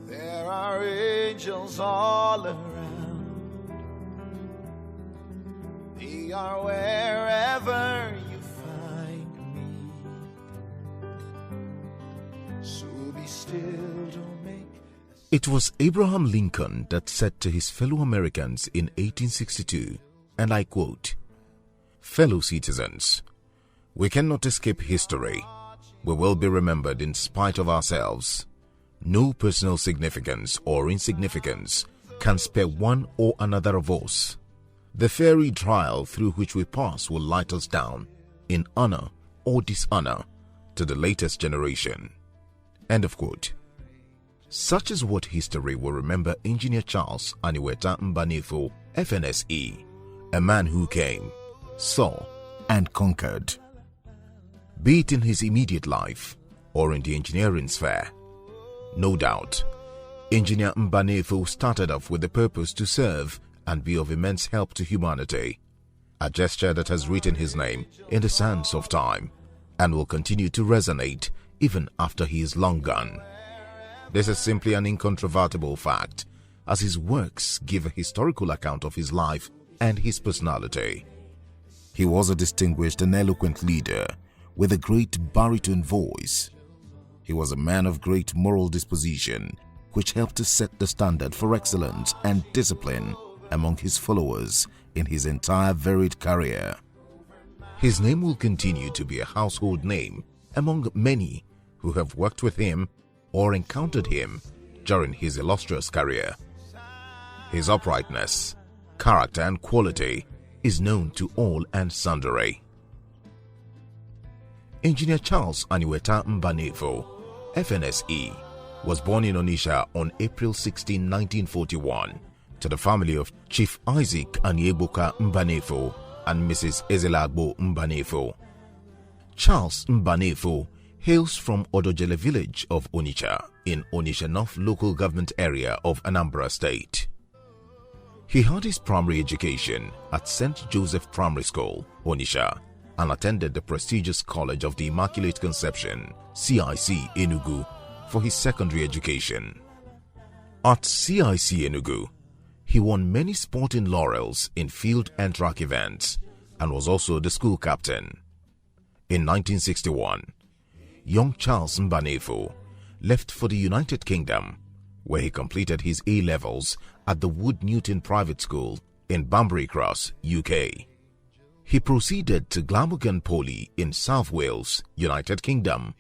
There are angels all around. They are wherever you find me. So be still, don't make. It was Abraham Lincoln that said to his fellow Americans in 1862, and I quote, "Fellow citizens, we cannot escape history. We will be remembered in spite of ourselves. No personal significance or insignificance can spare one or another of us. The fiery trial through which we pass will light us down, in honor or dishonor, to the latest generation." End of quote. Such is what history will remember Engineer Charles Aniweta Mbanefo, FNSE, a man who came, saw, and conquered. Be it in his immediate life or in the engineering sphere. No doubt, Engineer Mbanefo started off with the purpose to serve and be of immense help to humanity, a gesture that has written his name in the sands of time and will continue to resonate even after he is long gone. This is simply an incontrovertible fact, as his works give a historical account of his life and his personality. He was a distinguished and eloquent leader with a great baritone voice. He was a man of great moral disposition, which helped to set the standard for excellence and discipline among his followers in his entire varied career. His name will continue to be a household name among many who have worked with him or encountered him during his illustrious career. His uprightness, character and quality is known to all and sundry. Engineer Charles Aniweta Mbanefo, FNSE, was born in Onitsha on April 16, 1941, to the family of Chief Isaac Anieboka Mbanefo and Mrs. Ezelagbo Mbanefo. Charles Mbanefo hails from Odojele village of Onitsha in Onitsha North local government area of Anambra State. He had his primary education at St. Joseph Primary School, Onitsha, and attended the prestigious College of the Immaculate Conception, CIC Enugu, for his secondary education. At CIC Enugu, he won many sporting laurels in field and track events and was also the school captain. In 1961, young Charles Mbanefo left for the United Kingdom, where he completed his A-levels at the Wood Newton Private School in Banbury Cross, UK. He proceeded to Glamorgan Poly in South Wales, United Kingdom,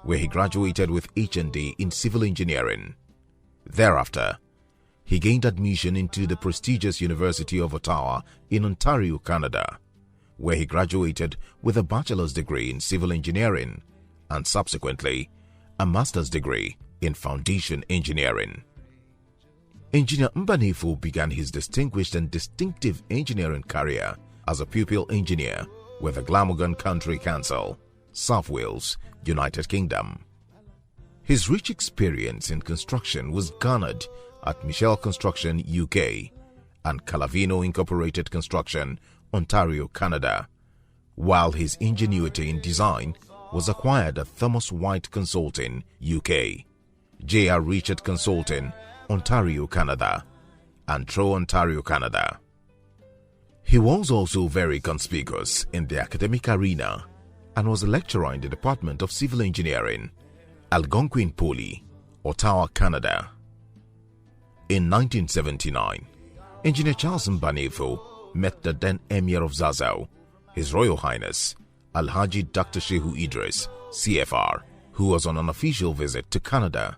where he graduated with H&D in Civil Engineering. Thereafter, he gained admission into the prestigious University of Ottawa in Ontario, Canada, where he graduated with a bachelor's degree in Civil Engineering and subsequently a master's degree in Foundation Engineering. Engineer Mbanefo began his distinguished and distinctive engineering career as a pupil engineer with the Glamorgan Country Council, South Wales, United Kingdom. His rich experience in construction was garnered at Michelle Construction UK and Calavino Incorporated Construction, Ontario, Canada, while his ingenuity in design was acquired at Thomas White Consulting UK, J.R. Richard Consulting, Ontario, Canada, and Tro, Ontario, Canada. He was also very conspicuous in the academic arena and was a lecturer in the Department of Civil Engineering, Algonquin Poly, Ottawa, Canada. In 1979, Engineer Charles Mbanefo met the then Emir of Zazzau, His Royal Highness Alhaji Dr. Shehu Idris, CFR, who was on an official visit to Canada.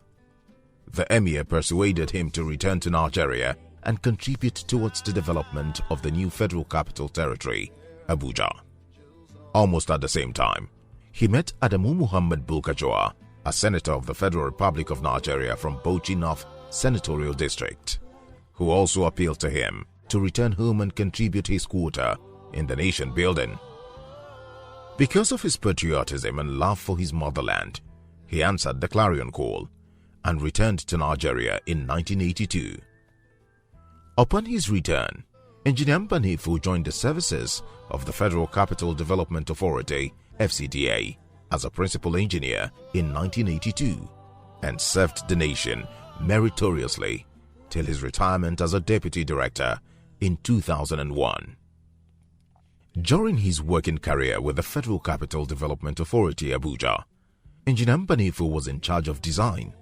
The Emir persuaded him to return to Nigeria and contribute towards the development of the new Federal Capital Territory, Abuja. Almost at the same time, he met Adamu Muhammad Bulkajoa, a senator of the Federal Republic of Nigeria from Bauchi North Senatorial District, who also appealed to him to return home and contribute his quota in the nation building. Because of his patriotism and love for his motherland, he answered the clarion call and returned to Nigeria in 1982. Upon his return, Engineer Mbanefo joined the services of the Federal Capital Development Authority, FCDA, as a principal engineer in 1982 and served the nation meritoriously till his retirement as a deputy director in 2001. During his working career with the Federal Capital Development Authority, Abuja, Engineer Mbanefo was in charge of design.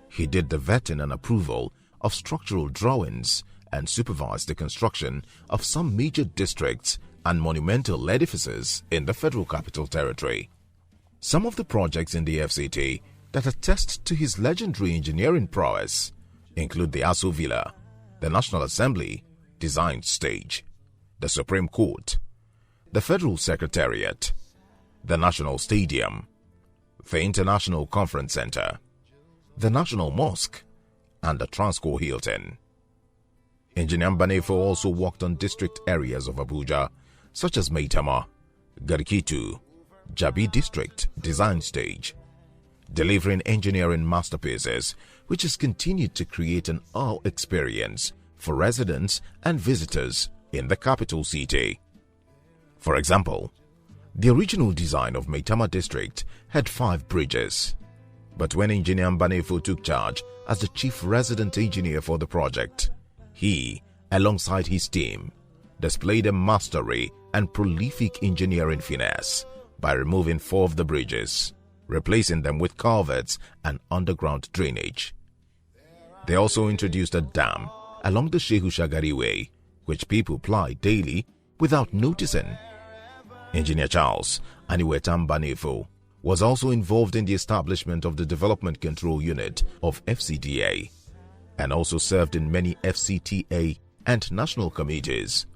He did the vetting and approval of structural drawings and supervised the construction of some major districts and monumental edifices in the Federal Capital Territory. Some of the projects in the FCT that attest to his legendary engineering prowess include the Aso Villa, the National Assembly Design Stage, the Supreme Court, the Federal Secretariat, the National Stadium, the International Conference Center, the National Mosque, and the Transcorp Hilton. Engineer Mbanefo also worked on district areas of Abuja such as Maitama, Garkitu, Jabi District Design Stage, delivering engineering masterpieces which has continued to create an awe experience for residents and visitors in the capital city. For example, the original design of Maitama District had 5 bridges, but when Engineer Mbanefo took charge as the chief resident engineer for the project, he, alongside his team, displayed a mastery and prolific engineering finesse by removing 4 of the bridges, replacing them with culverts and underground drainage. They also introduced a dam along the Shehu Shagari Way, which people ply daily without noticing. Engineer Charles Aniweta Mbanefo was also involved in the establishment of the Development Control Unit of FCDA and also served in many FCTA and national committees,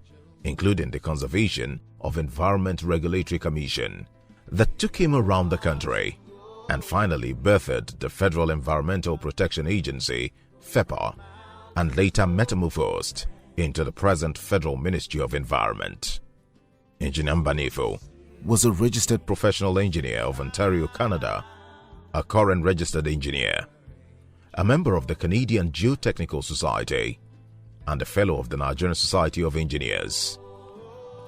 including the Conservation of Environment Regulatory Commission that took him around the country and finally birthed the Federal Environmental Protection Agency, FEPA, and later metamorphosed into the present Federal Ministry of Environment. Engineer Mbanefo was a registered professional engineer of Ontario, Canada, a current registered engineer, a member of the Canadian Geotechnical Society, and a fellow of the Nigerian Society of Engineers.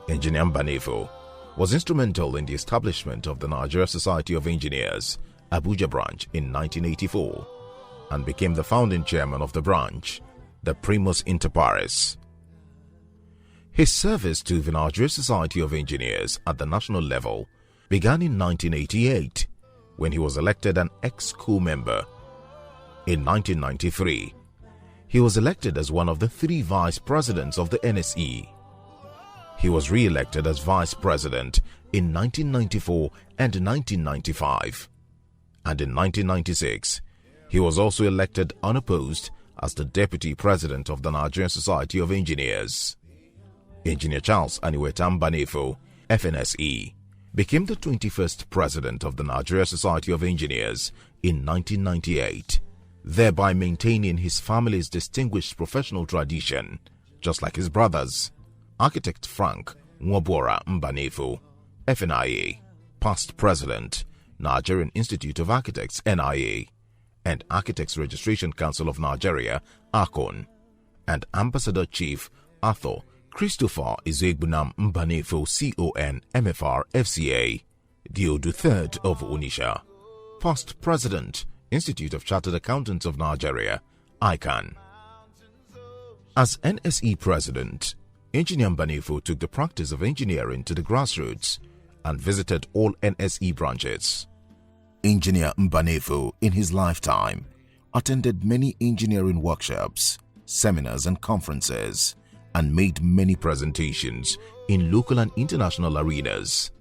Engineer Mbanefo was instrumental in the establishment of the Nigeria Society of Engineers, Abuja branch in 1984 and became the founding chairman of the branch, the primus inter pares. His service to the Nigeria Society of Engineers at the national level began in 1988 when he was elected an ex-co member. In 1993, he was elected as one of the 3 vice presidents of the NSE. He was re-elected as vice president in 1994 and 1995. And in 1996, he was also elected unopposed as the deputy president of the Nigerian Society of Engineers. Engineer Charles Aniweta Mbanefo, FNSE, became the 21st president of the Nigeria Society of Engineers in 1998, thereby maintaining his family's distinguished professional tradition, just like his brothers, Architect Frank Nwabora Mbanefo, FNIA, past president, Nigerian Institute of Architects, NIA, and Architects Registration Council of Nigeria, ARCON, and Ambassador Chief Arthur Christopher Izegbunam Mbanefo, CON, MFR, FCA, Diodu III of Onitsha, past president, Institute of Chartered Accountants of Nigeria, ICANN. As NSE president, Engineer Mbanefo took the practice of engineering to the grassroots and visited all NSE branches. Engineer Mbanefo, in his lifetime, attended many engineering workshops, seminars and conferences, and made many presentations in local and international arenas.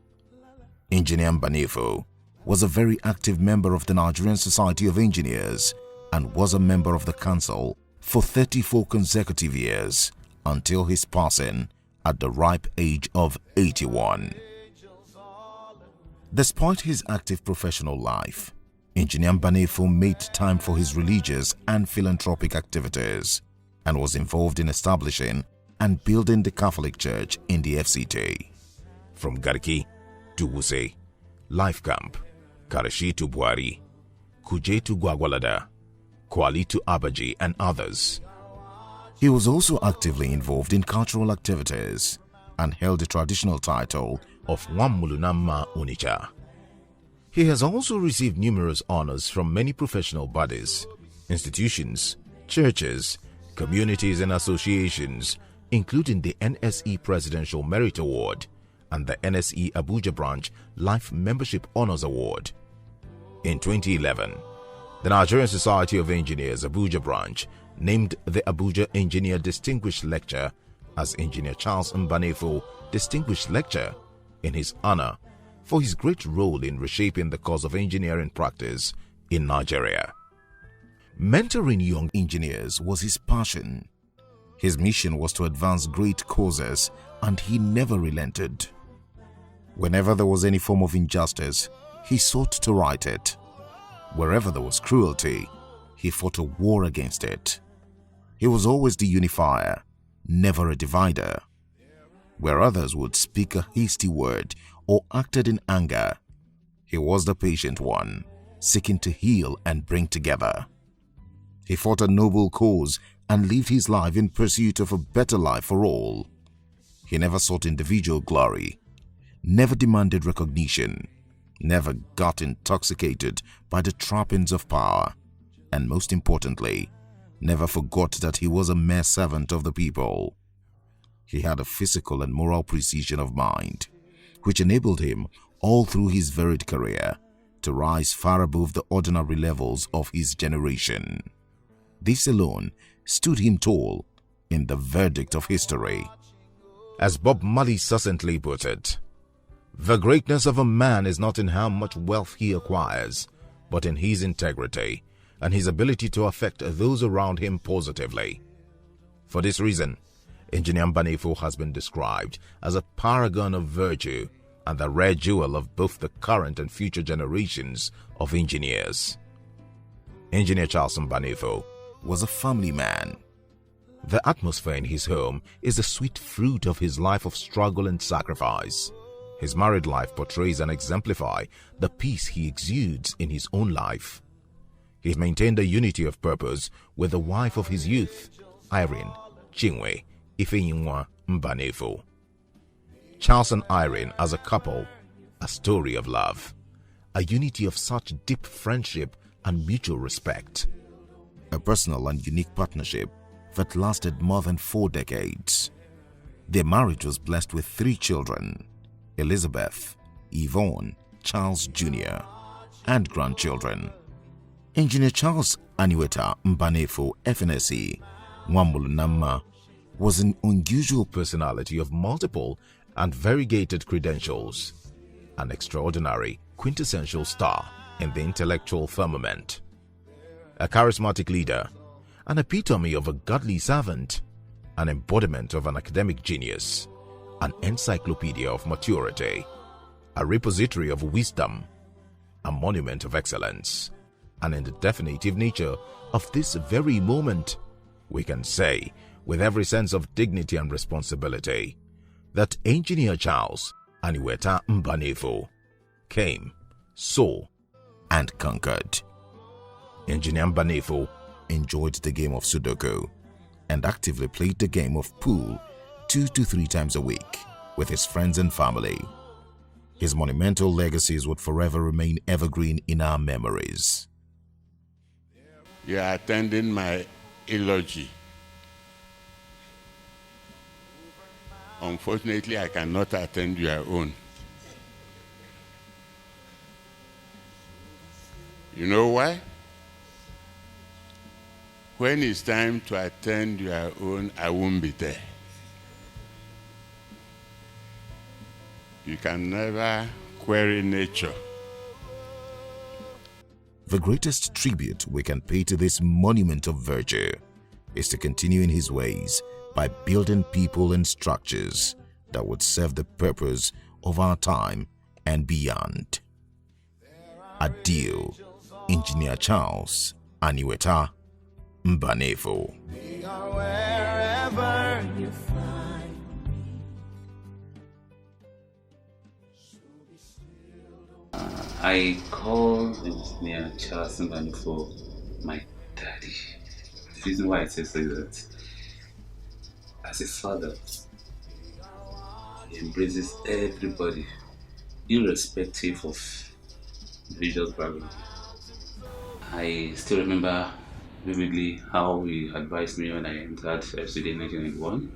Engineer Mbanefo was a very active member of the Nigerian Society of Engineers and was a member of the council for 34 consecutive years until his passing at the ripe age of 81. Despite his active professional life, Engineer Mbanefo made time for his religious and philanthropic activities and was involved in establishing and building the Catholic Church in the FCT. From Garki to Wuse, Life Camp, Karashi to Buhari, Kuje to Gwagwalada, Kwali to Abaji and others. He was also actively involved in cultural activities and held the traditional title of Nwamulunama Onitsha. He has also received numerous honors from many professional bodies, institutions, churches, communities and associations, including the NSE Presidential Merit Award and the NSE Abuja Branch Life Membership Honors Award. In 2011, the Nigerian Society of Engineers Abuja Branch named the Abuja Engineer Distinguished Lecturer as Engineer Charles Mbanefo Distinguished Lecturer in his honor for his great role in reshaping the course of engineering practice in Nigeria. Mentoring young engineers was his passion. His mission was to advance great causes, and he never relented. Whenever there was any form of injustice, he sought to right it. Wherever there was cruelty, he fought a war against it. He was always the unifier, never a divider. Where others would speak a hasty word or acted in anger, he was the patient one, seeking to heal and bring together. He fought a noble cause and lived his life in pursuit of a better life for all. He never sought individual glory, never demanded recognition, never got intoxicated by the trappings of power, and most importantly, never forgot that he was a mere servant of the people. He had a physical and moral precision of mind, which enabled him, all through his varied career, to rise far above the ordinary levels of his generation. This alone stood him tall in the verdict of history. As Bob Marley succinctly put it, the greatness of a man is not in how much wealth he acquires, but in his integrity and his ability to affect those around him positively. For this reason, Engineer Mbanefo has been described as a paragon of virtue and the rare jewel of both the current and future generations of engineers. Engineer Charles Mbanefo was a family man. The atmosphere in his home is the sweet fruit of his life of struggle and sacrifice. His married life portrays and exemplifies the peace he exudes in his own life. He maintained a unity of purpose with the wife of his youth, Irene Chinwe Ifeyinwa Mbanefo. Charles and Irene as a couple, a story of love, a unity of such deep friendship and mutual respect. A personal and unique partnership that lasted more than 4 decades. Their marriage was blessed with 3 children, Elizabeth, Yvonne, Charles Jr., and grandchildren. Engineer Charles Aniweta Mbanefo FNSE Nwambulunama was an unusual personality of multiple and variegated credentials, an extraordinary quintessential star in the intellectual firmament, a charismatic leader, an epitome of a godly servant, an embodiment of an academic genius, an encyclopedia of maturity, a repository of wisdom, a monument of excellence. And in the definitive nature of this very moment, we can say, with every sense of dignity and responsibility, that Engineer Charles Aniweta Mbanefo came, saw, and conquered. Engineer Mbanefo enjoyed the game of Sudoku and actively played the game of pool 2 to 3 times a week with his friends and family. His monumental legacies would forever remain evergreen in our memories. You are attending my eulogy. Unfortunately, I cannot attend your own. You know why? When it's time to attend your own, I won't be there. You can never query nature. The greatest tribute we can pay to this monument of virtue is to continue in his ways by building people and structures that would serve the purpose of our time and beyond. Adieu, Engineer Charles Aniweta Mbanefo. We are wherever you find me. I call Engineer Charles Mbanefo my daddy. The reason why I say so is that as a father, he embraces everybody, irrespective of religious background. I still remember vividly how he advised me when I entered FCD in 1991,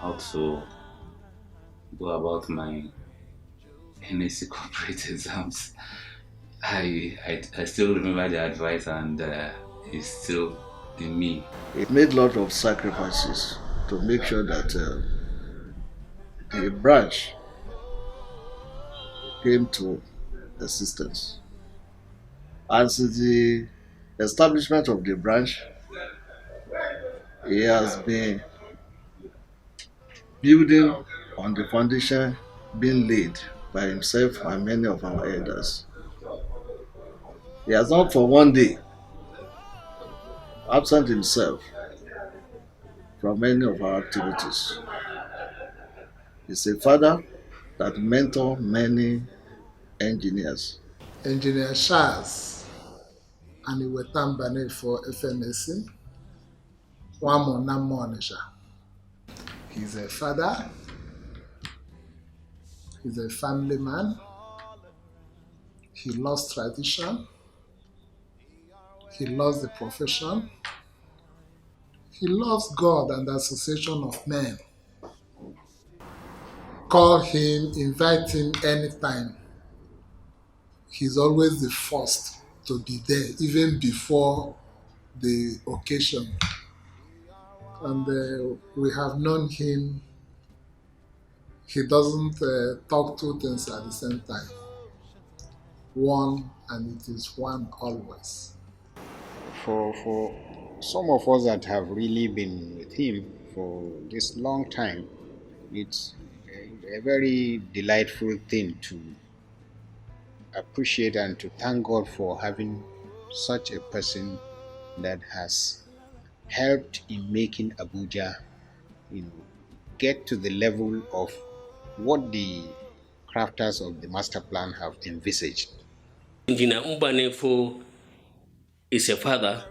how to go about my NSC corporate exams. I still remember the advice, and it's still in me. He made a lot of sacrifices to make sure that the branch came to existence. And since the establishment of the branch, he has been building on the foundation being laid by himself and many of our elders. He has not for one day absent himself from any of our activities. He's a father that mentored many engineers. Engineer Charles Aniweta Mbanefo FNSC, Wamona Monisha. He's a father, he's a family man, he loves tradition, he loves the profession, he loves God and the association of men. Call him, invite him anytime. He's always the first to be there, even before the occasion. And we have known him. He doesn't talk two things at the same time. One, and it is one always. For some of us that have really been with him for this long time, it's a very delightful thing to appreciate and to thank God for having such a person that has helped in making Abuja, get to the level of what the crafters of the master plan have envisaged. Engineer Mbanefo is a father,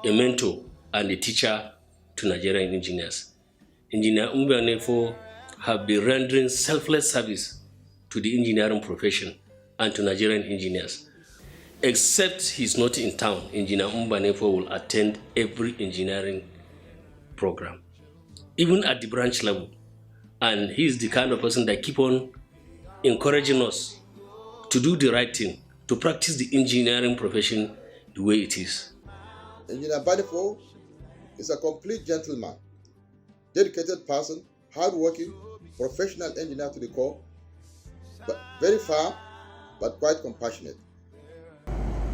a mentor, and a teacher to Nigerian engineers. Engineer Mbanefo have been rendering selfless service to the engineering profession and to Nigerian engineers. Except he's not in town, Engineer Mbanefo will attend every engineering program, even at the branch level. And he's the kind of person that keep on encouraging us to do the right thing, to practice the engineering profession the way it is. Engineer Mbanefo is a complete gentleman, dedicated person, hardworking, professional engineer to the core, but very firm, but quite compassionate.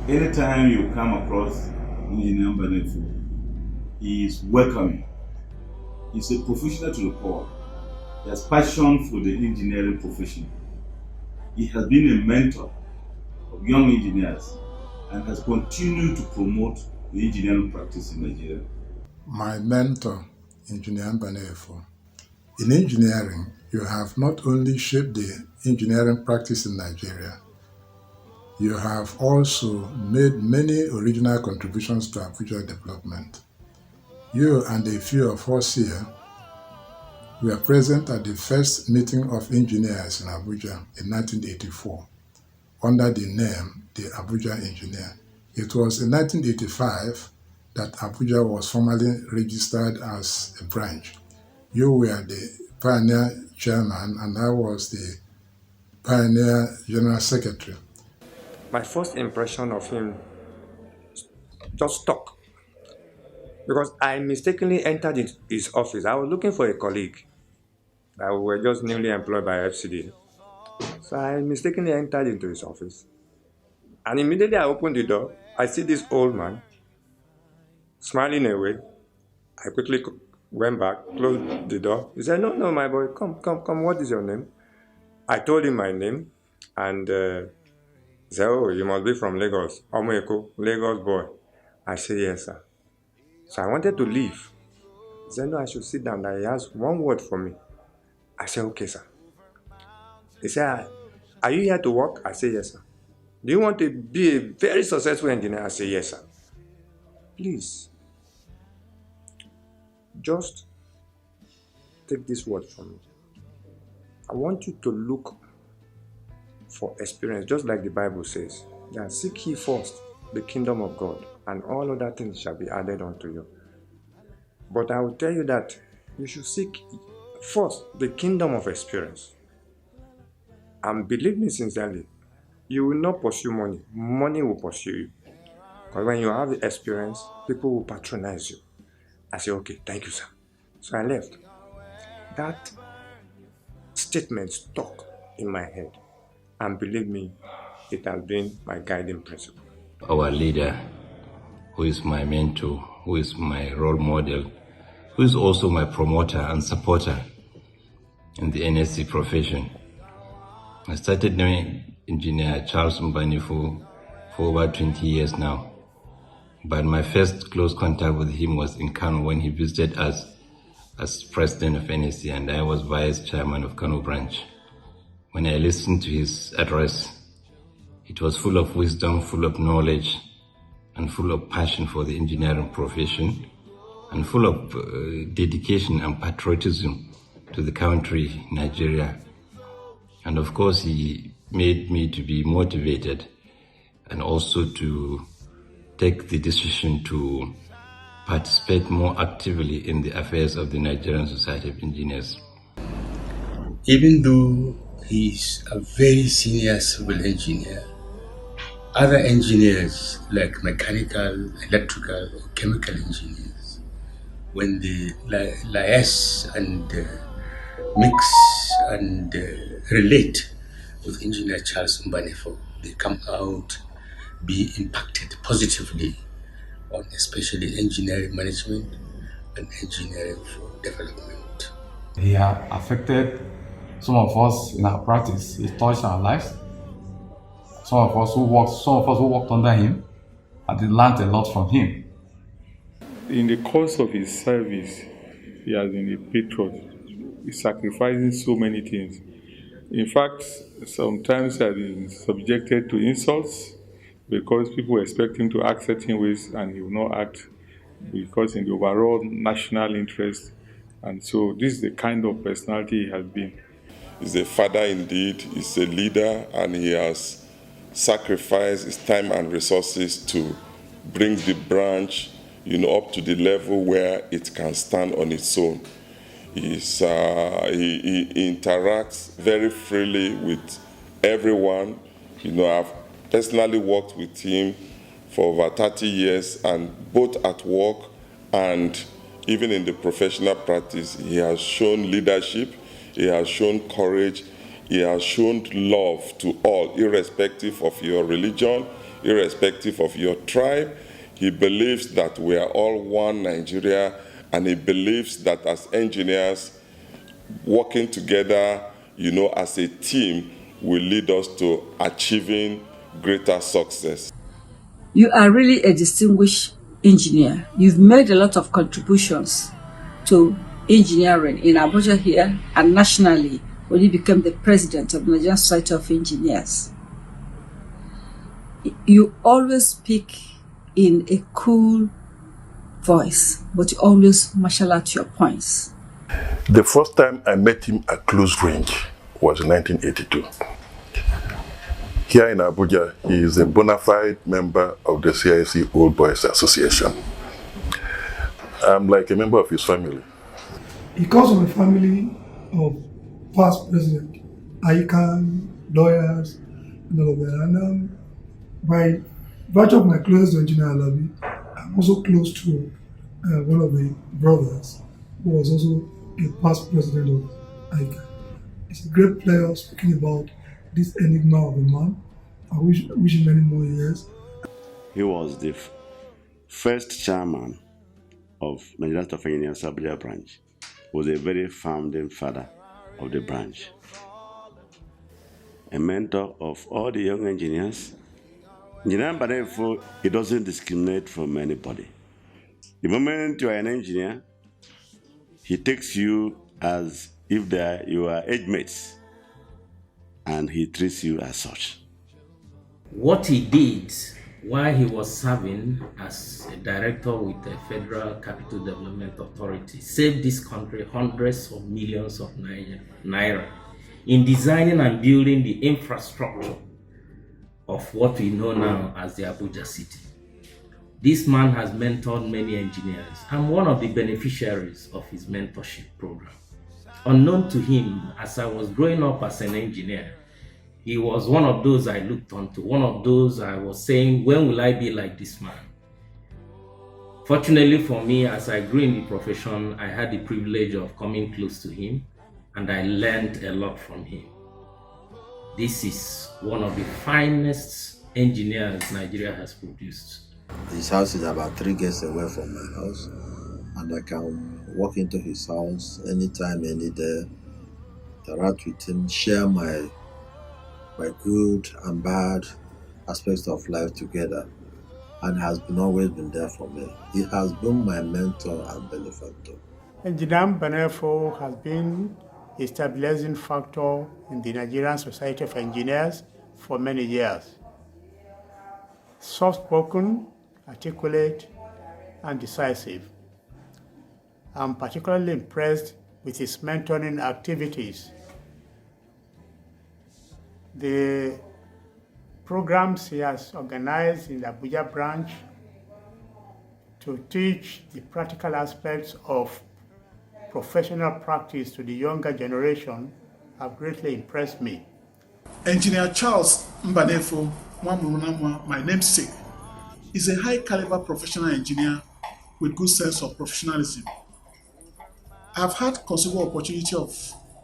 Anytime you come across Engineer Mbanefo, he is welcoming. He's a professional to the core. He has passion for the engineering profession. He has been a mentor of young engineers and has continued to promote the engineering practice in Nigeria. My mentor, Engineer Mbanefo. In engineering, you have not only shaped the engineering practice in Nigeria, you have also made many original contributions to Abuja development. You and a few of us here were present at the first meeting of engineers in Abuja in 1984 under the name the Abuja Engineer. It was in 1985 that Abuja was formally registered as a branch. You were the pioneer chairman and I was the pioneer general secretary. My first impression of him just stuck because I mistakenly entered his office. I was looking for a colleague that we were just newly employed by FCD. So I mistakenly entered into his office. And immediately I opened the door. I see this old man smiling away. I quickly went back, closed the door. He said, no, my boy, come, what is your name? I told him my name, and he said, oh, you must be from Lagos. Omoeko, Lagos boy. I said, yes, sir. So I wanted to leave. He said, no, I should sit down. He asked one word for me. I said, okay, sir. He said, are you here to work? I said, yes, sir. Do you want to be a very successful engineer? I said, yes, sir. Please, just take this word from me. I want you to look for experience, just like the Bible says. That seek ye first the kingdom of God, and all other things shall be added unto you. But I will tell you that you should seek first the kingdom of experience. And believe me sincerely, you will not pursue money. Money will pursue you. Because when you have the experience, people will patronize you. I say, okay, thank you, sir. So I left. That statement stuck in my head. And believe me, it has been my guiding principle. Our leader, who is my mentor, who is my role model, who is also my promoter and supporter in the NSC profession. I started knowing Engineer Charles Mbanefo for over 20 years now. But my first close contact with him was in Kano when he visited us as president of NSC and I was vice chairman of Kano branch. When I listened to his address, it was full of wisdom, full of knowledge, and full of passion for the engineering profession, and full of dedication and patriotism to the country, Nigeria. And of course, he made me to be motivated and also to take the decision to participate more actively in the affairs of the Nigerian Society of Engineers. Even though he's a very senior civil engineer, other engineers like mechanical, electrical, or chemical engineers, when they liaise and mix and relate with Engineer Charles Mbanefo, they come out be impacted positively on especially engineering management and engineering for development. He has affected some of us in our practice. He touched our lives. Some of us who worked under him, and they learned a lot from him. In the course of his service, he has been a patriot. He's sacrificing so many things. In fact, sometimes he has been subjected to insults because people expect him to act certain ways and he will not act because in the overall national interest. And so this is the kind of personality he has been. He's a father indeed, he's a leader, and he has sacrificed his time and resources to bring the branch, up to the level where it can stand on its own. He interacts very freely with everyone. I've personally worked with him for over 30 years, and both at work and even in the professional practice, he has shown leadership, he has shown courage, he has shown love to all, irrespective of your religion, irrespective of your tribe. He believes that we are all one Nigeria, and he believes that as engineers, working together, as a team, will lead us to achieving greater success. You are really a distinguished engineer. You've made a lot of contributions to engineering in Abuja here and nationally when you became the president of the Nigerian Society of Engineers. You always speak in a cool voice, but you always marshal out your points. The first time I met him at close range was in 1982. Here in Abuja, he is a bona fide member of the CIC Old Boys Association. I'm like a member of his family. He comes from a family of past presidents, ICANN, lawyers, and all of that. And by virtue of my closest to Engineer Alabi, I'm also close to one of the brothers who was also a past president of ICANN. It's a great pleasure speaking about this enigma of a man. I wish him many more years. He was the first chairman of Nigerian Society of Engineers Abuja branch. He was a very founding father of the branch. A mentor of all the young engineers. Engineer Mbanefo, he doesn't discriminate from anybody. The moment you are an engineer, he takes you as if you are age mates, and he treats you as such. What he did while he was serving as a director with the Federal Capital Development Authority saved this country hundreds of millions of naira in designing and building the infrastructure of what we know now as the Abuja city. This man has mentored many engineers. I'm one of the beneficiaries of his mentorship program. Unknown to him, as I was growing up as an engineer, he was one of those I looked onto, one of those I was saying, when will I be like this man? Fortunately for me, as I grew in the profession, I had the privilege of coming close to him, and I learned a lot from him. This is one of the finest engineers Nigeria has produced. His house is about 3 gates away from my house, and I can walk into his house anytime, any day, interact with him, share my good and bad aspects of life together, and has always been there for me. He has been my mentor and benefactor. Engineer Mbanefo has been a stabilizing factor in the Nigerian Society of Engineers for many years. Soft-spoken, articulate, and decisive. I'm particularly impressed with his mentoring activities. The programs he has organized in the Abuja branch to teach the practical aspects of professional practice to the younger generation have greatly impressed me. Engineer Charles Mbanefo, my namesake, is a high-caliber professional engineer with good sense of professionalism. I've had considerable opportunity of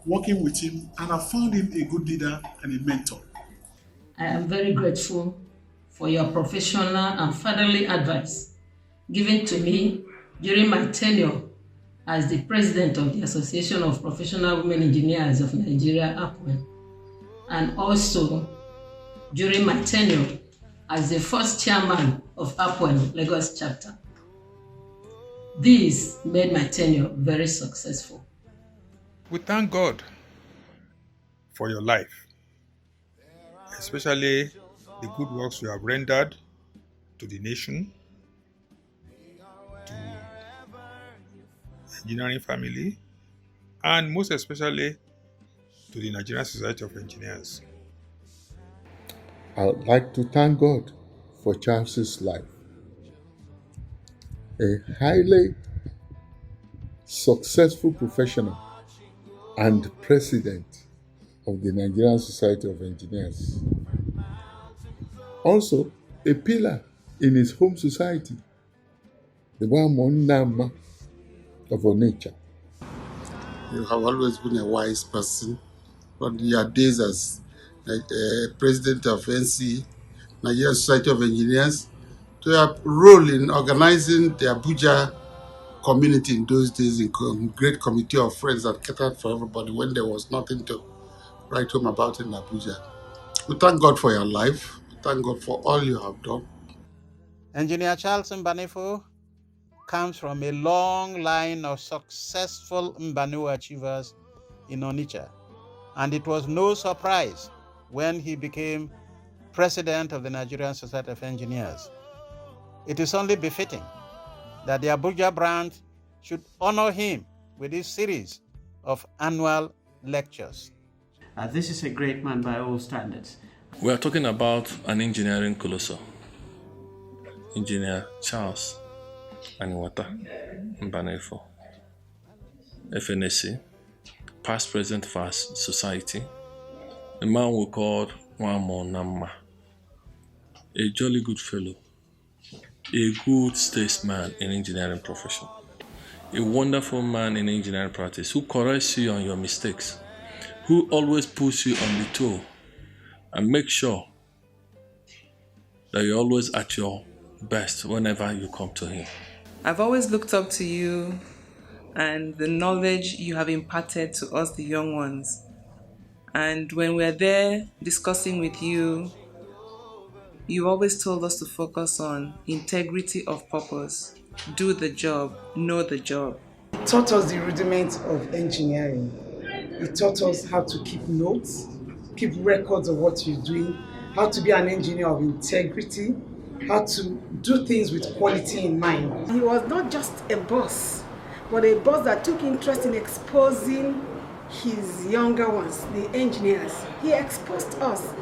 working with him, and I found him a good leader and a mentor. I am very grateful for your professional and fatherly advice given to me during my tenure as the president of the Association of Professional Women Engineers of Nigeria, APWEN, and also during my tenure as the first chairman of APWEN Lagos chapter. This made my tenure very successful. We thank God for your life, especially the good works you have rendered to the nation, to the engineering family, and most especially to the Nigerian Society of Engineers. I would like to thank God for Charles's life. A highly successful professional and president of the Nigerian Society of Engineers. Also, a pillar in his home society, the Wamonama of Onitsha. You have always been a wise person. From your days as president of NC, Nigerian Society of Engineers, to your role in organizing the Abuja community in those days, in great committee of friends that catered for everybody when there was nothing to write home about in Abuja. We thank God for your life. We thank God for all you have done. Engineer Charles Mbanefo comes from a long line of successful Mbanu achievers in Onitsha, and it was no surprise when he became president of the Nigerian Society of Engineers. It is only befitting that the Abuja branch should honor him with this series of annual lectures. This is a great man by all standards. We are talking about an engineering colossal, Engineer Charles Aniweta Mbanefo, FNSC, past president of our society, a man we called Wamonama, a jolly good fellow, a good statesman in engineering profession, a wonderful man in engineering practice who corrects you on your mistakes, who always puts you on the toe and makes sure that you're always at your best whenever you come to him. I've always looked up to you and the knowledge you have imparted to us, the young ones. And when we're there discussing with you, you always told us to focus on integrity of purpose, do the job, know the job. It taught us the rudiments of engineering. It taught us how to keep notes, keep records of what you're doing, how to be an engineer of integrity, how to do things with quality in mind. He was not just a boss, but a boss that took interest in exposing his younger ones, the engineers. He exposed us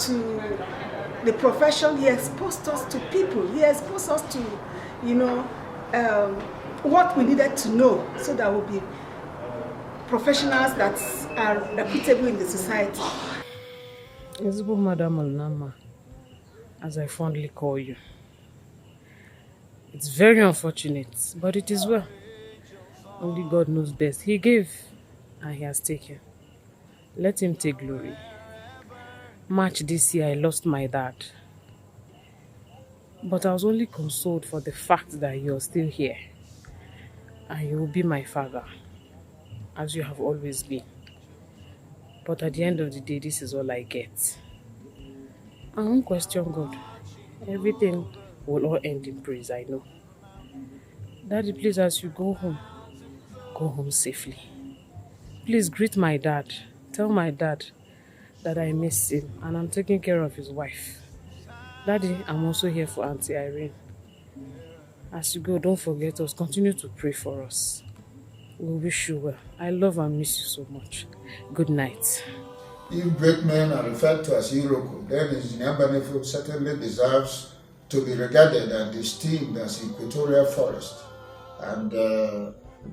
to the profession, he exposed us to people. He exposed us to, what we needed to know so that we'll be professionals that are reputable in the society. Ezigbo Madam Olnama, as I fondly call you. It's very unfortunate, but it is well. Only God knows best. He gave, and he has taken. Let him take glory. March this year, I lost my dad. But I was only consoled for the fact that you're still here. And you will be my father, as you have always been. But at the end of the day, this is all I get. I won't question God. Everything will all end in praise, I know. Daddy, please, as you go home safely. Please greet my dad. Tell my dad that I miss him and I'm taking care of his wife. Daddy, I'm also here for Auntie Irene. As you go, don't forget us. Continue to pray for us. We wish you well. I love and miss you so much. Good night. If great men are referred to as Iroko, then Engineer Mbanefo certainly deserves to be regarded and esteemed as equatorial forest. And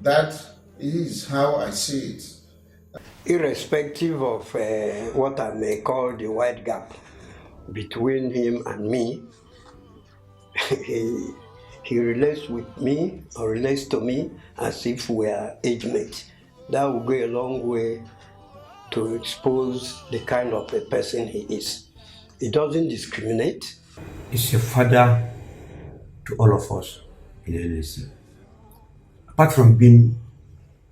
that is how I see it. Irrespective of what I may call the wide gap between him and me, he relates with me or relates to me as if we are age mates. That will go a long way to expose the kind of a person he is. He doesn't discriminate. He's a father to all of us in NSC. Apart from being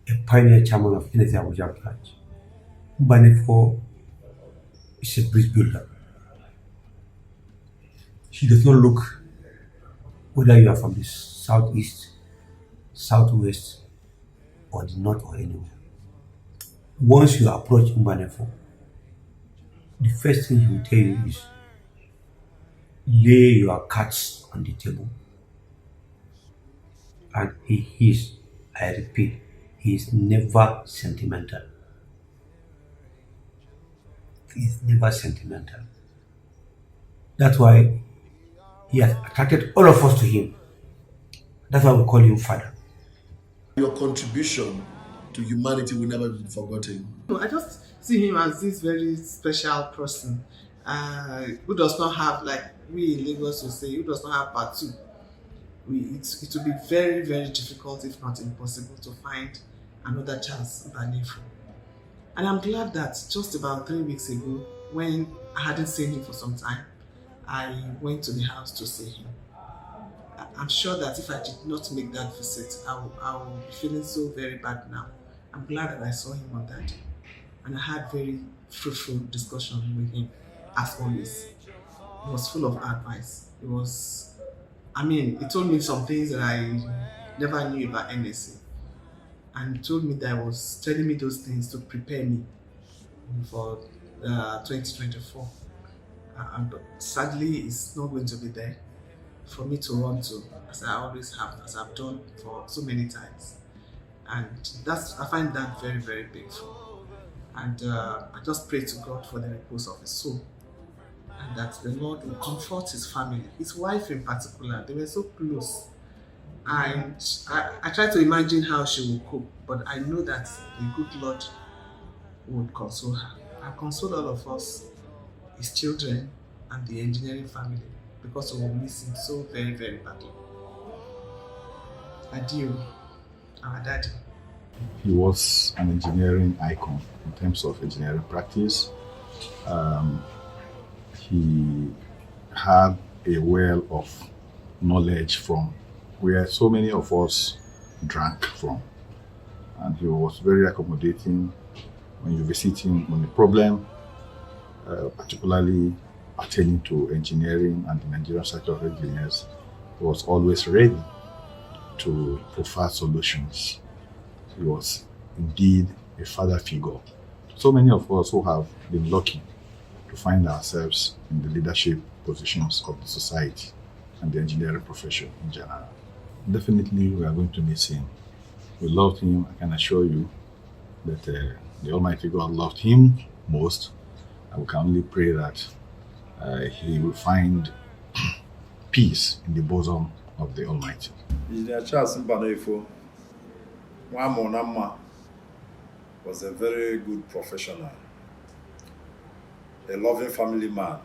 a pioneer chairman of NSC Abuja branch, Mbanefo is a bridge builder. He does not look whether you are from the southeast, southwest, or the north or anywhere. Once you approach Mbanefo, the first thing he will tell you is lay your cards on the table. And he is, I repeat, he is never sentimental. He is never sentimental. That's why he has attracted all of us to him. That's why we call him father. Your contribution to humanity will never be forgotten. I just see him as this very special person who does not have, like we in Lagos will say, who does not have part two. It will be very, very difficult, if not impossible, to find another Charles Mbanefo. And I'm glad that just about 3 weeks ago, when I hadn't seen him for some time, I went to the house to see him. I'm sure that if I did not make that visit, I will be feeling so very bad now. I'm glad that I saw him on that day. And I had very fruitful discussion with him, as always. He was full of advice. He told me some things that I never knew about NSC. And he told me that he was telling me those things to prepare me for 2024. But sadly, it's not going to be there for me to run to, as I always have, as I've done for so many times. And I find that very, very painful. And I just pray to God for the repose of his soul. And that the Lord will comfort his family, his wife in particular. They were so close. And I try to imagine how she will cope, but I know that the good Lord would console her. And console all of us, his children, and the engineering family, because we will miss him so very, very badly. Adieu, our daddy. He was an engineering icon in terms of engineering practice. He had a well of knowledge from where so many of us drank from. And he was very accommodating when you visit him on a problem, particularly pertaining to engineering and the Nigerian sector of engineers. He was always ready to provide solutions. He was indeed a father figure. So many of us who have been lucky to find ourselves in the leadership positions of the society and the engineering profession in general. Definitely we are going to miss him. We loved him. I can assure you that the Almighty God loved him most, and we can only pray that he will find peace in the bosom of the Almighty. Engineer Charles Mbanefo, Nwamonama, was a very good professional, a loving family man,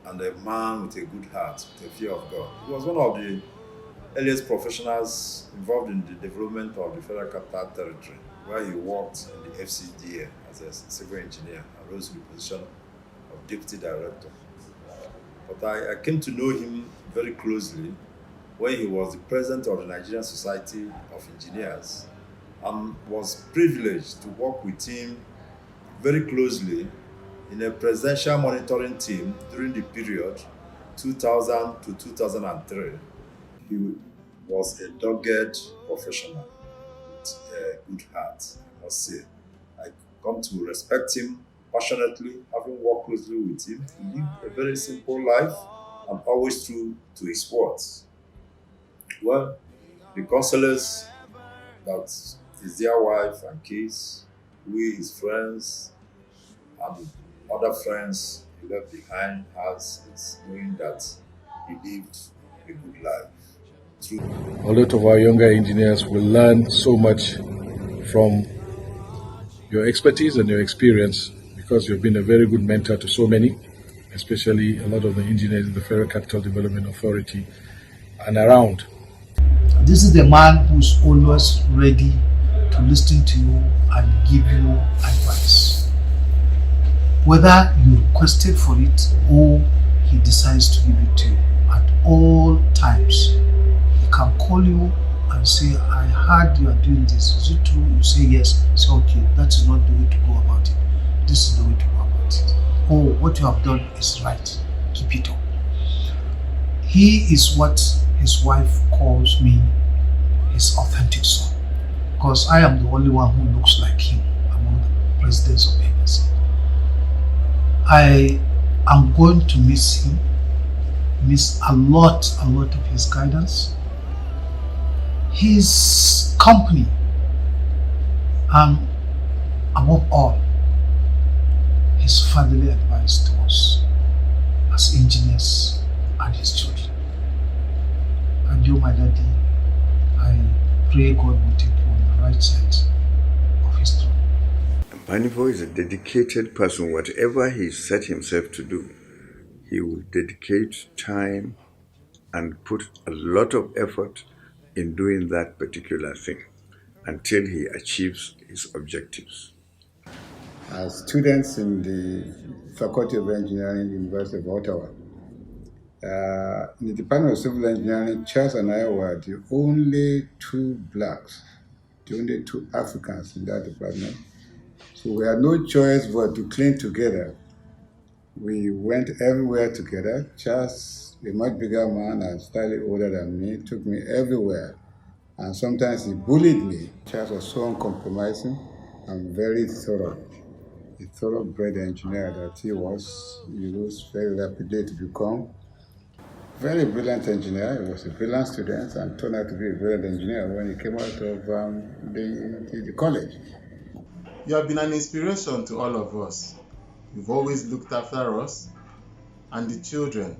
and a man with a good heart, with a fear of God. He was one of the earliest professionals involved in the development of the Federal Capital Territory, where he worked in the FCDA as a civil engineer and rose to the position of deputy director. But I came to know him very closely when he was the president of the Nigerian Society of Engineers, and was privileged to work with him very closely in a presidential monitoring team during the period 2000 to 2003. He was a dogged professional with a good heart, I must say. I come to respect him passionately, having worked closely with him. He lived a very simple life and always true to his words. Well, the counselors, that his dear wife and kids, we, his friends, and other friends he left behind us, is knowing that he lived a good life. A lot of our younger engineers will learn so much from your expertise and your experience, because you've been a very good mentor to so many, especially a lot of the engineers in the Federal Capital Development Authority and around. This is the man who's always ready to listen to you and give you advice. Whether you requested for it or he decides to give it to you, at all times, he can call you and say, I heard you are doing this. Is it true? You say yes. Say, okay, that is not the way to go about it. This is the way to go about it. Oh, what you have done is right. Keep it up. He is what his wife calls me his authentic son, because I am the only one who looks like him among the presidents of NSC. I am going to miss him, miss a lot of his guidance, his company, and above all, his fatherly advice to us as engineers and his children. And you, my daddy, I pray God will take you on the right side of his throne. Mbanefo is a dedicated person. Whatever he set himself to do, he will dedicate time and put a lot of effort in doing that particular thing until he achieves his objectives. As students in the Faculty of Engineering, University of Ottawa, in the Department of Civil Engineering, Charles and I were the only two blacks, the only two Africans in that department. So we had no choice but to cling together. We went everywhere together. Charles, a much bigger man and slightly older than me, took me everywhere. And sometimes he bullied me. Charles was so uncompromising and very thorough. A thoroughbred engineer that he was, he rose very rapidly to become. Very brilliant engineer. He was a brilliant student and turned out to be a brilliant engineer when he came out of the college. You have been an inspiration to all of us. You've always looked after us and the children.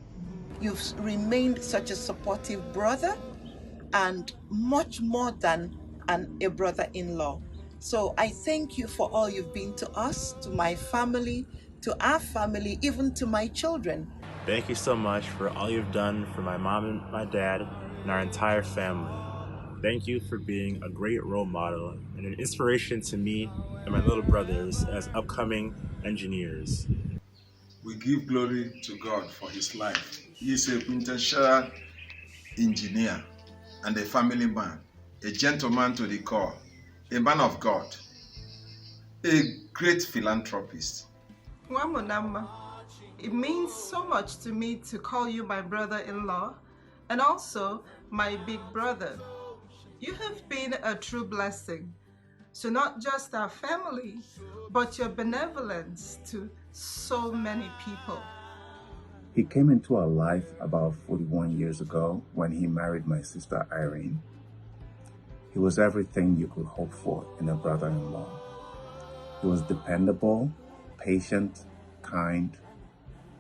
You've remained such a supportive brother and much more than a brother-in-law. So I thank you for all you've been to us, to my family, to our family, even to my children. Thank you so much for all you've done for my mom and my dad and our entire family. Thank you for being a great role model and an inspiration to me and my little brothers as upcoming engineers. We give glory to God for his life. He is a quintessential engineer and a family man, a gentleman to the core, a man of God, a great philanthropist. Nwamonama, it means so much to me to call you my brother-in-law and also my big brother. You have been a true blessing to not just our family, but your benevolence to so many people. He came into our life about 41 years ago when he married my sister Irene. He was everything you could hope for in a brother-in-law. He was dependable, patient, kind,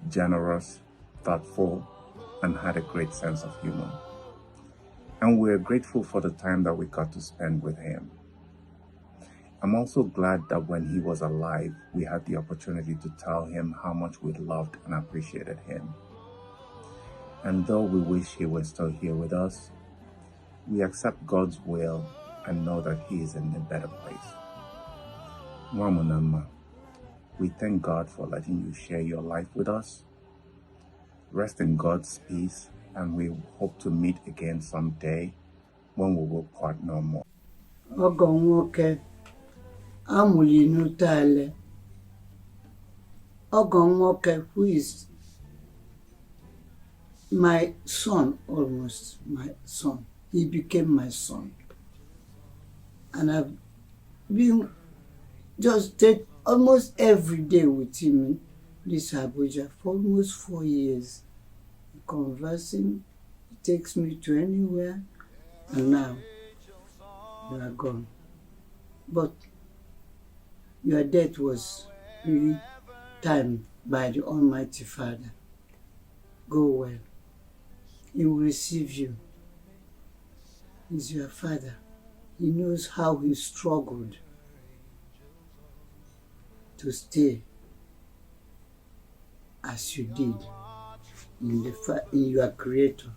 generous, thoughtful, and had a great sense of humor. And we're grateful for the time that we got to spend with him. I'm also glad that when he was alive, we had the opportunity to tell him how much we loved and appreciated him. And though we wish he were still here with us, we accept God's will and know that he is in a better place. Mwamunama, we thank God for letting you share your life with us. Rest in God's peace, and we hope to meet again someday when we will part no more. Ogonwoke amụrụ n'utale. Ogonwoke, who is my son, almost my son. He became my son. And I've been just almost every day with him in this Abuja for almost 4 years. Conversing, he takes me to anywhere, and now you are gone. But your death was really timed by the Almighty Father. Go well. He will receive you. He's your father. He knows how he struggled to stay as you did in your Creator.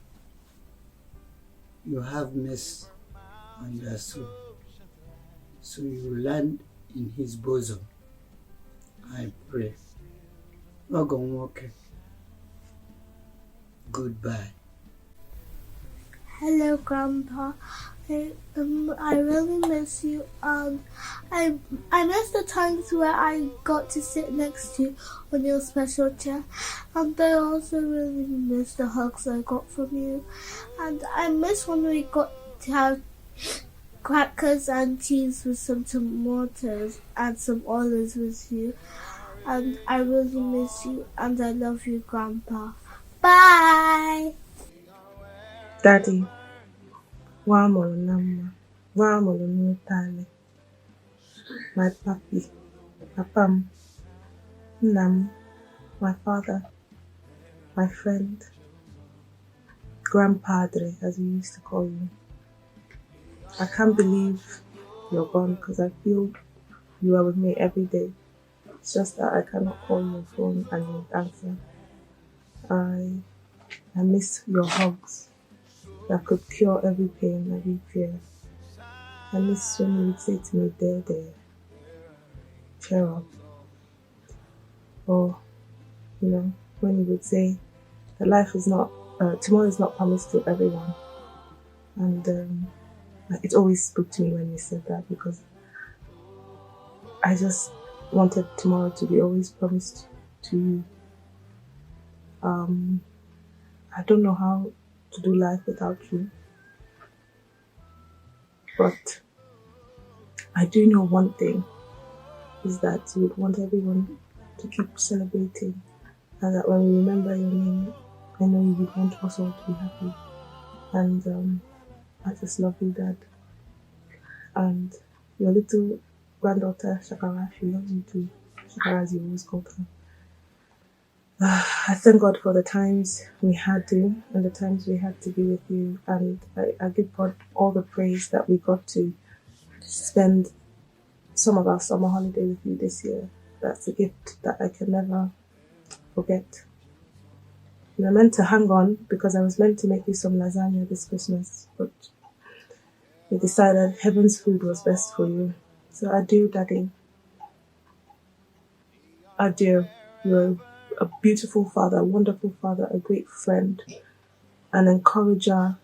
You have mercy on your soul, so you land in his bosom. I pray. Ogonwoke, goodbye. Hello, Grandpa. I really miss you. I miss the times where I got to sit next to you on your special chair, and I also really miss the hugs I got from you. And I miss when we got to have crackers and cheese with some tomatoes and some olives with you. And I really miss you, and I love you, Grandpa. Bye! Daddy, Wamolo Nama, Wamolo Nutale, my papi, Papam, Nam, my father, my friend, Grandpadre, as we used to call you. I can't believe you're gone because I feel you are with me every day. It's just that I cannot call your phone and you answer. I miss your hugs that could cure every pain, every fear. I miss when you would say to me, there, cheer up. Or, when you would say that life is not, tomorrow is not promised to everyone. And it always spoke to me when you said that, because I just wanted tomorrow to be always promised to you. I don't know how to do life without you, but I do know one thing, is that you would want everyone to keep celebrating, and that when we remember your name, I know you would want us all to be happy. And I just love you, Dad. And your little granddaughter, Shakara, she loves you too. Shakara, as you always called her. I thank God for the times we had to, and the times we had to be with you. And I give God all the praise that we got to spend some of our summer holiday with you this year. That's a gift that I can never forget. And I meant to hang on because I was meant to make you some lasagna this Christmas, but we decided heaven's food was best for you. So adieu, Daddy. Adieu. You're a beautiful father, a wonderful father, a great friend, an encourager,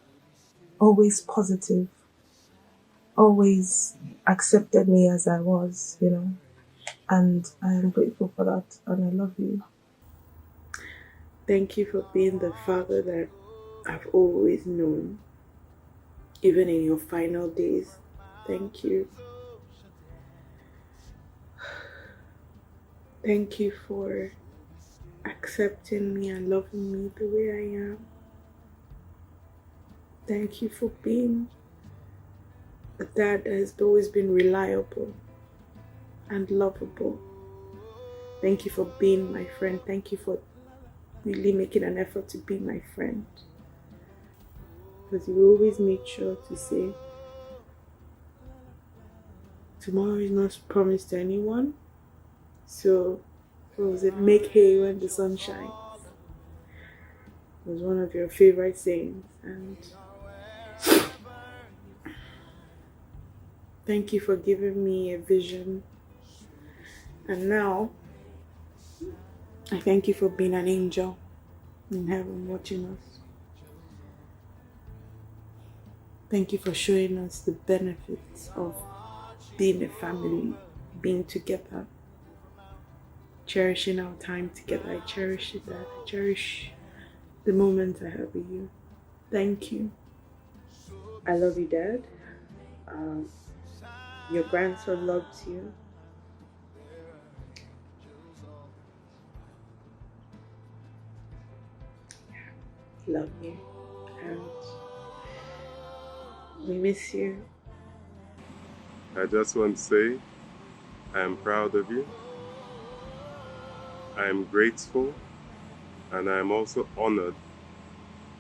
always positive, always accepted me as I was, and I am grateful for that, and I love you. Thank you for being the father that I've always known, even in your final days. Thank you. Thank you for accepting me and loving me the way I am. Thank you for being a dad that has always been reliable and lovable. Thank you for being my friend. Thank you for really making an effort to be my friend. Because you always made sure to say, tomorrow is not promised to anyone. So, what was it? Make hay when the sun shines. It was one of your favorite sayings. And thank you for giving me a vision. And now, I thank you for being an angel in heaven watching us. Thank you for showing us the benefits of being a family, being together, cherishing our time together. I cherish that. I cherish the moment I have with you. Thank you. I love you, Dad. Your grandson loves you. Love you. And we miss you. I just want to say I am proud of you. I am grateful, and I am also honored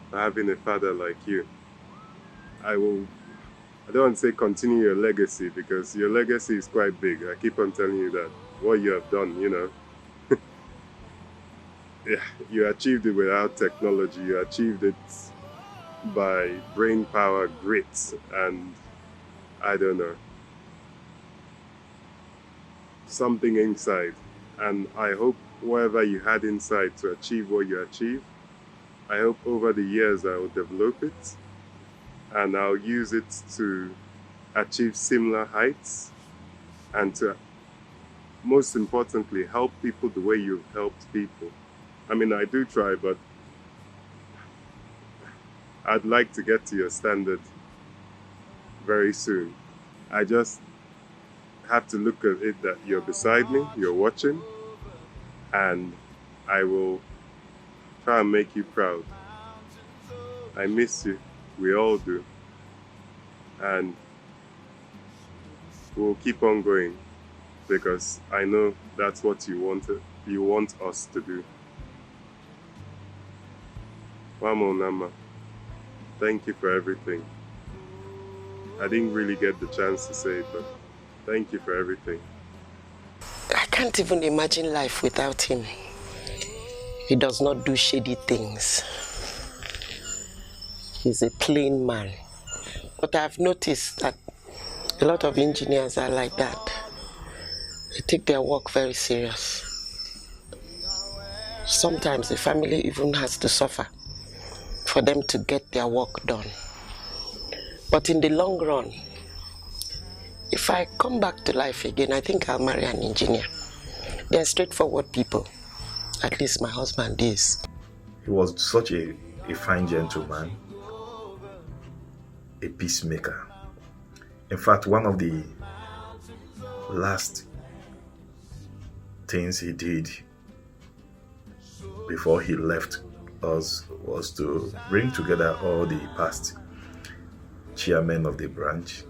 for having a father like you. I don't want to say continue your legacy, because your legacy is quite big. I keep on telling you that what you have done, yeah, you achieved it without technology. You achieved it by brain power, grit, and I don't know, something inside. And I hope whatever you had inside to achieve what you achieved, I hope over the years I will develop it and I'll use it to achieve similar heights and to, most importantly, help people the way you've helped people. I mean, I do try, but I'd like to get to your standard very soon. I just have to look at it that you're beside me, you're watching, and I will try and make you proud. I miss you. We all do. And we'll keep on going because I know that's what you want us to do. Mama Nama, thank you for everything. I didn't really get the chance to say it, but thank you for everything. I can't even imagine life without him. He does not do shady things. He's a plain man. But I've noticed that a lot of engineers are like that. They take their work very serious. Sometimes the family even has to suffer for them to get their work done. But in the long run, if I come back to life again, I think I'll marry an engineer. They're straightforward people. At least my husband is. He was such a fine gentleman, a peacemaker. In fact, one of the last things he did before he left us was to bring together all the past chairmen of the branch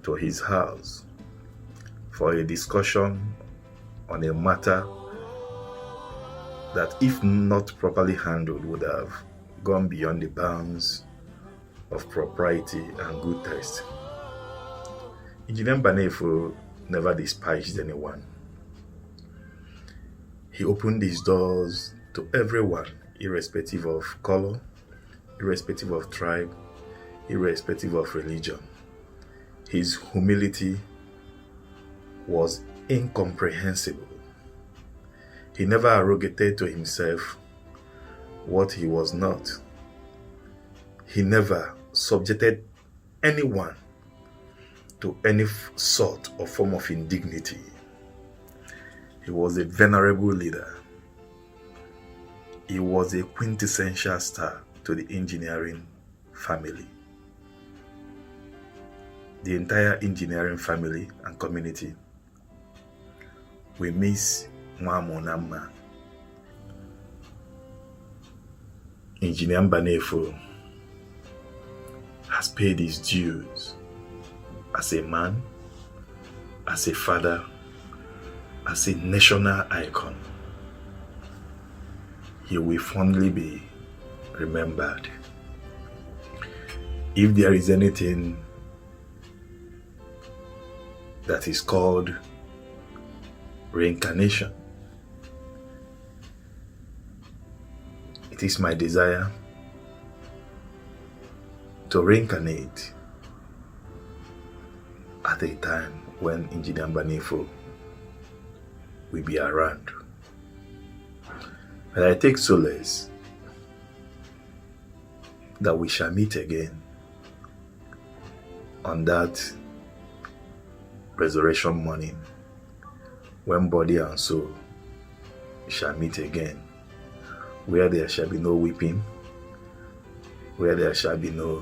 to his house for a discussion on a matter that, if not properly handled, would have gone beyond the bounds of propriety and good taste. Engineer Mbanefo never despised anyone. He opened his doors to everyone, irrespective of color, irrespective of tribe, irrespective of religion. His humility was incomprehensible. He never arrogated to himself what he was not. He never subjected anyone to any sort or form of indignity. He was a venerable leader. He was a quintessential star to the engineering family. The entire engineering family and community, we miss Mwamonama. Engineer Mbanefo has paid his dues as a man, as a father, as a national icon. he will fondly be remembered. If there is anything that is called reincarnation, it is my desire to reincarnate at a time when Engineer Mbanefo will be around. But I take solace that we shall meet again on that resurrection morning, when body and soul shall meet again, where there shall be no weeping, where there shall be no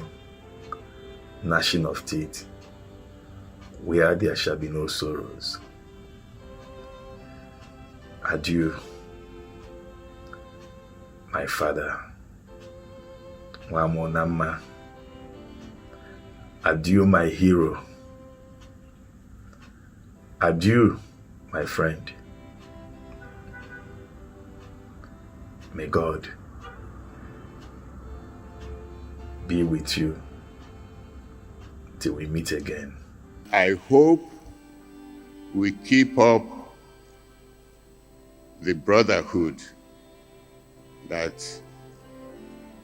gnashing of teeth, where there shall be no sorrows. Adieu, my father, Wamonama. Adieu, my hero. Adieu, my friend. May God be with you till we meet again. I hope we keep up the brotherhood that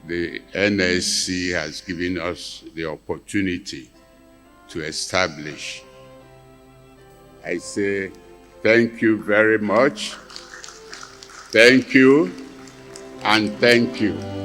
the NSC has given us the opportunity to establish. I say thank you very much. Thank you and thank you.